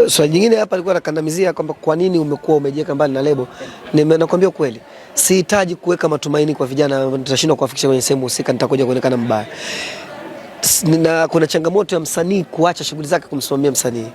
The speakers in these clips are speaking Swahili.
swali jingine hapa alikuwa anakandamizia kwamba kwa nini umekuwa umejiweka mbali na lebo. Nakwambia kweli, sihitaji kuweka matumaini kwa vijana nitashindwa kuwafikisha kwenye sehemu husika, nitakuja kuonekana mbaya. Na kuna changamoto ya msanii kuacha shughuli zake kumsimamia msanii,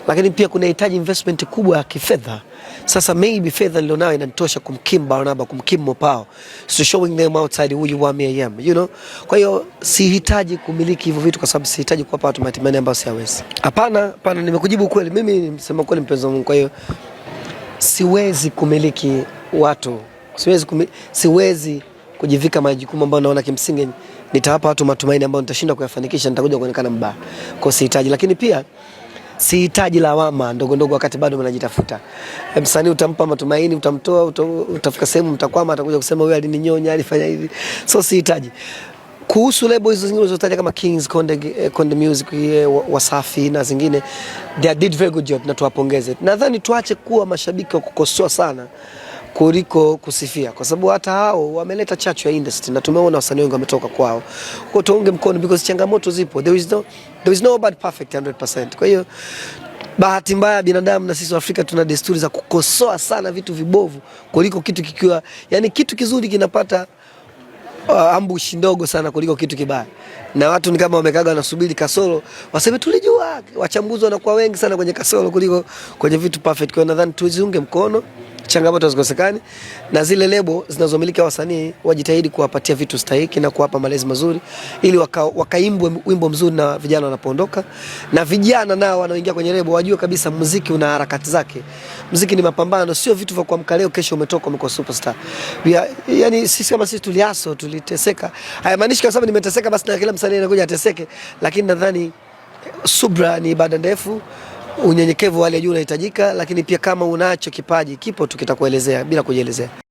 lakini pia kuna hitaji investment kubwa ya kifedha. Sasa maybe fedha nilionayo inanitosha kumkim Barnaba, kumkim Mopao, so showing them outside who you want me I am, you know. Kwa hiyo sihitaji kumiliki hivyo vitu kwa sababu sihitaji kuwapa watu matumaini ambayo siwezi. Hapana, nimekujibu kweli. Mimi nimesema kweli mpenzi wangu, kwa hiyo siwezi kumiliki watu, siwezi kujivika majukumu ambayo naona kimsingi nitawapa watu matumaini ambayo nitashinda kuyafanikisha, nitakuja kuonekana mbaya. Kwa sihitaji, lakini pia sihitaji lawama ndogo ndogo wakati bado mnajitafuta. Msanii utampa matumaini, utamtoa, utafika sehemu mtakwama, atakuja kusema wewe alininyonya, alifanya hivi. So sihitaji. Kuhusu lebo hizo zingine ulizotaja kama Kings, Konde Music, Wasafi na zingine, they did very good job na tuwapongeze. Nadhani tuache kuwa mashabiki wa kukosoa sana kuliko kusifia, kwa sababu hata hao wameleta chachu ya industry na tumeona wasanii wengi wametoka kwao. Kwa tuunge mkono because changamoto zipo. There is no bad perfect 100%. Kwa hiyo bahati mbaya binadamu na sisi wa Afrika tuna desturi za kukosoa sana vitu vibovu kuliko kitu kikiwa, yani kitu kizuri kinapata ambushi ndogo sana kuliko kitu kibaya. Na watu ni kama wamekaga wanasubiri kasoro waseme tulijua. Wachambuzi wanakuwa wengi sana kwenye kasoro kuliko kwenye vitu perfect. Kwa hiyo nadhani tuziunge mkono, changamoto zikosekane, na zile lebo zinazomiliki wasanii wajitahidi kuwapatia vitu stahiki na kuwapa malezi mazuri ili wakaimbwe wimbo mzuri na vijana wanapoondoka. Na vijana nao wanaoingia kwenye lebo wajue kabisa muziki una harakati zake. Muziki ni mapambano, sio vitu vya kuamka leo kesho umetoka umekuwa superstar. Yani sisi kama sisi tuliaso, tuliteseka. Haimaanishi kwa sababu nimeteseka basi na kila msanii anakuja ateseke, lakini nadhani subra ni ibada ndefu. Unyenyekevu wa hali ya juu unahitajika, lakini pia kama unacho kipaji kipo tu kitakuelezea bila kujielezea.